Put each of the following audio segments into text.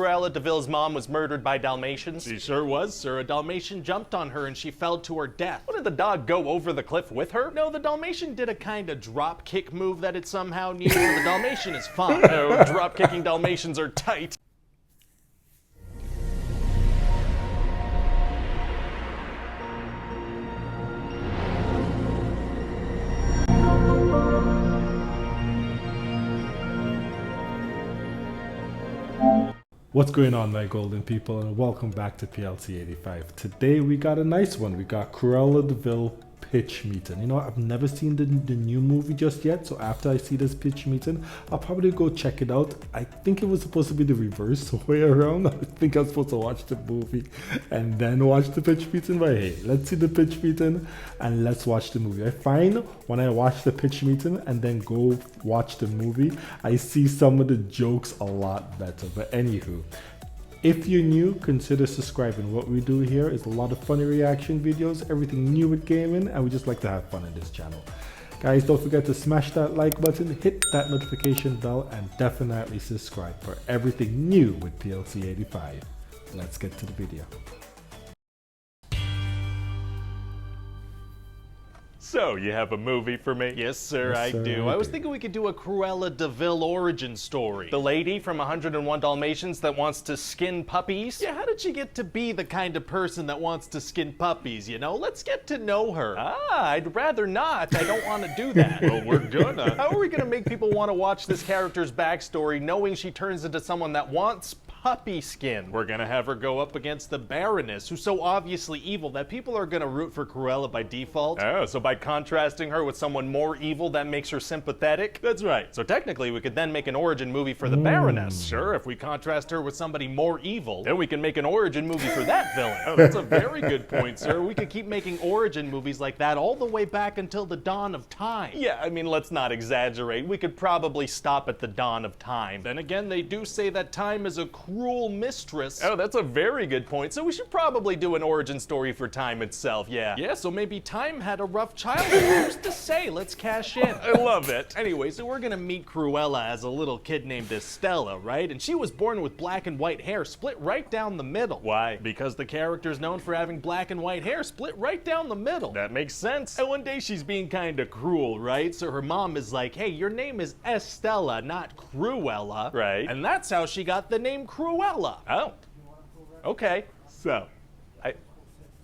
Cruella DeVille's mom was murdered by Dalmatians? She sure was, sir. A Dalmatian jumped on her and she fell to her death. What, did the dog go over the cliff with her? No, the Dalmatian did a kind of drop kick move that it somehow knew. The Dalmatian is fine. Oh, drop kicking Dalmatians are tight. What's going on, my golden people, and welcome back to PLC 85. Today we got a nice one. We got Cruella Pitch meeting. You know what? I've never seen the new movie just yet, so after I see this pitch meeting, I'll probably go check it out. I think it was supposed to be the reverse way around. I think I was supposed to watch the movie and then watch the pitch meeting, but hey, let's see the pitch meeting and let's watch the movie. I find when I watch the pitch meeting and then go watch the movie, I see some of the jokes a lot better. But anywho, if you're new, consider subscribing. What we do here is a lot of funny reaction videos, everything new with gaming, and we just like to have fun in this channel. Guys, don't forget to smash that like button, hit that notification bell, and definitely subscribe for everything new with PLC 85. Let's get to the video. So, you have a movie for me? Yes, sir, Yes, I sir, do. I I was do. thinking we could do a Cruella DeVille origin story. The lady from 101 Dalmatians that wants to skin puppies? Yeah, how did she get to be the kind of person that wants to skin puppies, you know? Let's get to know her. I'd rather not. I don't want to do that. Well, we're gonna. How are we gonna make people want to watch this character's backstory knowing she turns into someone that wants puppy skin? We're gonna have her go up against the Baroness, who's so obviously evil that people are gonna root for Cruella by default. Oh, so by contrasting her with someone more evil, that makes her sympathetic? That's right. So technically, we could then make an origin movie for the Baroness. Sure, if we contrast her with somebody more evil, then we can make an origin movie for that villain. Oh, that's a very good point, sir. We could keep making origin movies like that all the way back until the dawn of time. Yeah, I mean, let's not exaggerate. We could probably stop at the dawn of time. Then again, they do say that time is a cruel mistress. Oh, that's a very good point. So we should probably do an origin story for time itself, yeah. Yeah, so maybe time had a rough childhood. Who's to say? Let's cash in. I love it. Anyway, so we're gonna meet Cruella as a little kid named Estella, right? And she was born with black and white hair split right down the middle. Why? Because the character's known for having black and white hair split right down the middle. That makes sense. And one day she's being kinda cruel, right? So her mom is like, hey, your name is Estella, not Cruella. Right. And that's how she got the name Cruella. Oh. Okay. So,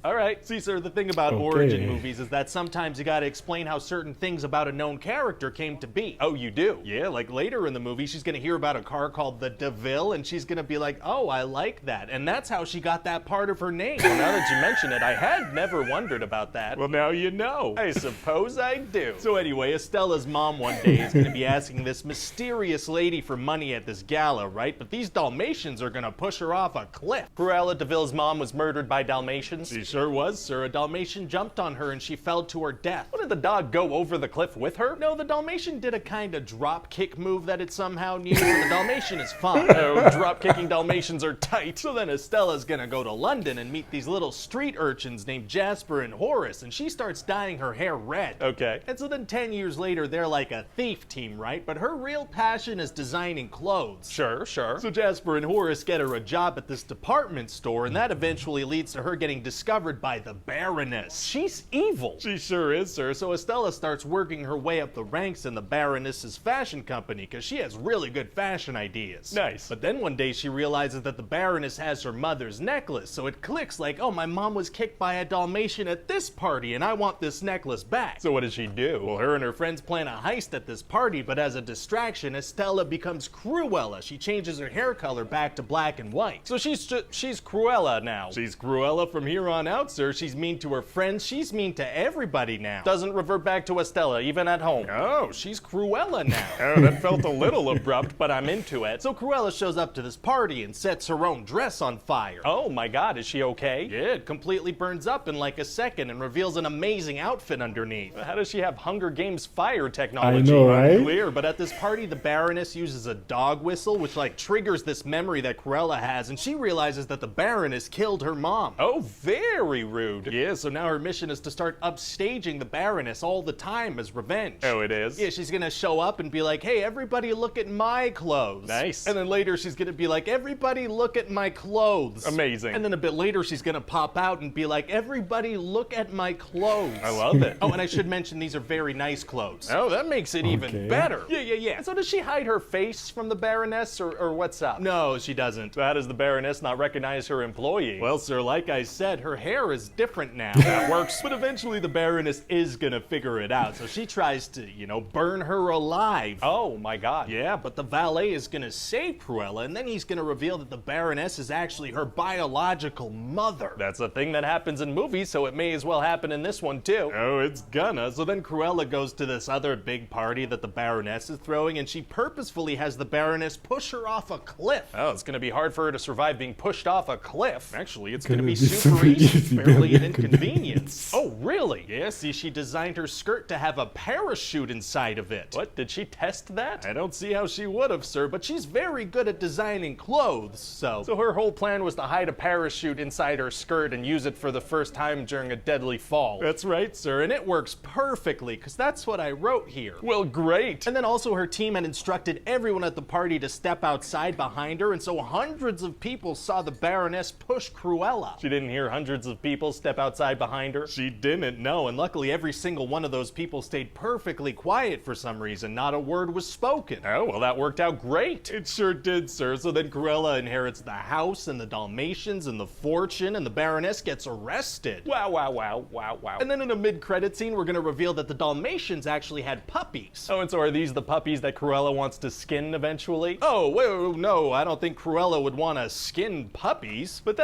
all right. See, sir, the thing about origin movies is that sometimes you gotta explain how certain things about a known character came to be. Oh, you do? Yeah, like later in the movie, she's gonna hear about a car called the DeVille, and she's gonna be like, oh, I like that. And that's how she got that part of her name. Well, now that you mention it, I had never wondered about that. Well, now you know. I suppose I do. So anyway, Estella's mom one day is gonna be asking this mysterious lady for money at this gala, right? But these Dalmatians are gonna push her off a cliff. Cruella DeVille's mom was murdered by Dalmatians? She sure was, sir. A Dalmatian jumped on her and she fell to her death. What, did the dog go over the cliff with her? No, the Dalmatian did a kind of drop kick move that it somehow knew. The Dalmatian is fine. Oh, drop kicking Dalmatians are tight. So then Estella's gonna go to London and meet these little street urchins named Jasper and Horace, and she starts dyeing her hair red. Okay. And so then 10 years later, they're like a thief team, right? But her real passion is designing clothes. Sure, sure. So Jasper and Horace get her a job at this department store, and that eventually leads to her getting discovered by the Baroness. She's evil. She sure is, sir. So Estella starts working her way up the ranks in the Baroness's fashion company because she has really good fashion ideas. Nice. But then one day she realizes that the Baroness has her mother's necklace, so it clicks like, oh, my mom was kicked by a Dalmatian at this party and I want this necklace back. So what does she do? Well, her and her friends plan a heist at this party, but as a distraction, Estella becomes Cruella. She changes her hair color back to black and white. So she's Cruella now. She's Cruella from here on out, sir. She's mean to her friends. She's mean to everybody now. Doesn't revert back to Estella, even at home. Oh, she's Cruella now. Oh, that felt a little abrupt, but I'm into it. So Cruella shows up to this party and sets her own dress on fire. Oh my god, is she okay? Yeah, it completely burns up in like a second and reveals an amazing outfit underneath. How does she have Hunger Games fire technology? I know, right? Unclear, but at this party, the Baroness uses a dog whistle, which like triggers this memory that Cruella has, and she realizes that the Baroness killed her mom. Oh, very very rude. Yeah, so now her mission is to start upstaging the Baroness all the time as revenge. Oh, it is? Yeah, she's gonna show up and be like, hey, everybody look at my clothes. Nice. And then later she's gonna be like, everybody look at my clothes. Amazing. And then a bit later she's gonna pop out and be like, everybody look at my clothes. I love it. Oh, and I should mention these are very nice clothes. Oh, that makes it even better. Yeah. So does she hide her face from the Baroness or what's up? No, she doesn't. So how does the Baroness not recognize her employee? Well, sir, like I said, her hair is different now. That works. But eventually the Baroness is gonna figure it out. So she tries to, burn her alive. Oh my god. Yeah, but the valet is gonna save Cruella, and then he's gonna reveal that the Baroness is actually her biological mother. That's a thing that happens in movies, so it may as well happen in this one too. Oh, it's gonna. So then Cruella goes to this other big party that the Baroness is throwing, and she purposefully has the Baroness push her off a cliff. Oh, it's gonna be hard for her to survive being pushed off a cliff. Actually, it's gonna be super easy. Barely an inconvenience. Oh, really? Yeah, see, she designed her skirt to have a parachute inside of it. What, did she test that? I don't see how she would have, sir, but she's very good at designing clothes, so her whole plan was to hide a parachute inside her skirt and use it for the first time during a deadly fall. That's right, sir, and it works perfectly, because that's what I wrote here. Well, great. And then also her team had instructed everyone at the party to step outside behind her, and so hundreds of people saw the Baroness push Cruella. She didn't hear hundreds of people step outside behind her? She didn't, no, and luckily every single one of those people stayed perfectly quiet for some reason. Not a word was spoken. Oh, well, that worked out great. It sure did, sir. So then Cruella inherits the house and the Dalmatians and the fortune, and the Baroness gets arrested. Wow. And then in a mid-credit scene, we're gonna reveal that the Dalmatians actually had puppies. Oh, and so are these the puppies that Cruella wants to skin eventually? Oh, wait, no, I don't think Cruella would want to skin puppies, but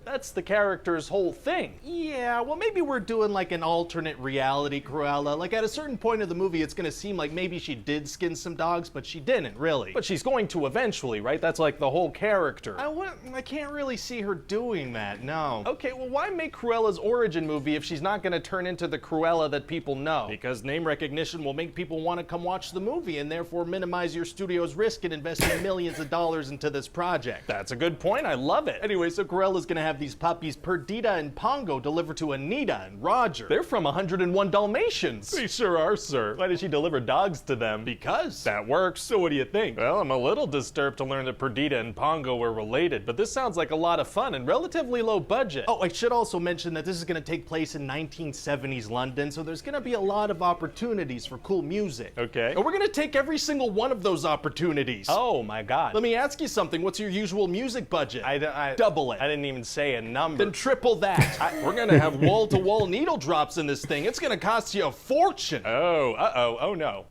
that's the character's whole thing. Yeah, well, maybe we're doing like an alternate reality Cruella. Like at a certain point of the movie, it's gonna seem like maybe she did skin some dogs, but she didn't really. But she's going to eventually, right? That's like the whole character. I can't really see her doing that, no. Okay, well, why make Cruella's origin movie if she's not gonna turn into the Cruella that people know? Because name recognition will make people want to come watch the movie and therefore minimize your studio's risk in investing millions of dollars into this project. That's a good point, I love it. Anyway, so Cruella's gonna have these puppies Perdita and Pongo delivered to Anita and Roger. They're from 101 Dalmatians. They sure are, sir. Why did she deliver dogs to them? Because that works. So what do you think? Well, I'm a little disturbed to learn that Perdita and Pongo were related, but this sounds like a lot of fun and relatively low budget. Oh, I should also mention that this is going to take place in 1970s London, so there's going to be a lot of opportunities for cool music. Okay. And we're going to take every single one of those opportunities. Oh my god. Let me ask you something. What's your usual music budget? I double it. I didn't even say a number. Then triple that. We're gonna have wall-to-wall needle drops in this thing. It's gonna cost you a fortune. Oh no.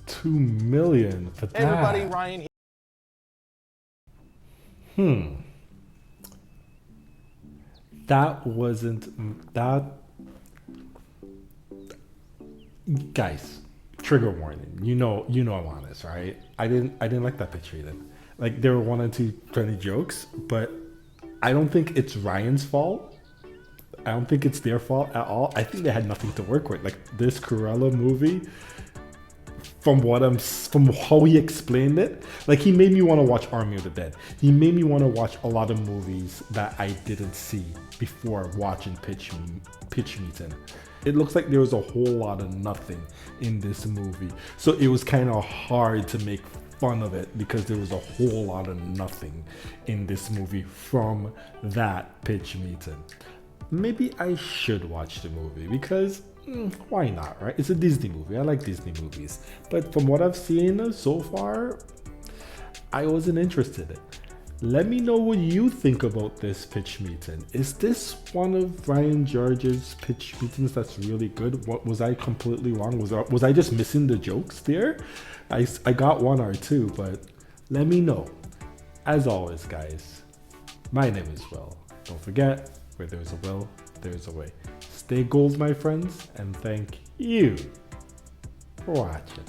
$2 million for that. Everybody, Ryan. That wasn't that. Guys, trigger warning. You know I'm honest, right? I didn't like that picture either. Like there were one or two funny jokes, but I don't think it's Ryan's fault. I don't think it's their fault at all. I think they had nothing to work with. Like this Cruella movie, from how he explained it, like he made me want to watch Army of the Dead. He made me want to watch a lot of movies that I didn't see before watching Pitch Meeting. It looks like there was a whole lot of nothing in this movie. So it was kind of hard to make fun of it because there was a whole lot of nothing in this movie from that Pitch Meeting. Maybe I should watch the movie because why not, right? It's a Disney movie. I like Disney movies. But from what I've seen so far, I wasn't interested in. Let me know what you think about this Pitch Meeting. Is this one of Ryan George's Pitch Meetings that's really good? What was I completely wrong? Was I just missing the jokes there? I got one or two, but let me know. As always, guys, my name is Will. Don't forget, where there's a will, there's a way. Stay gold, my friends, and thank you for watching.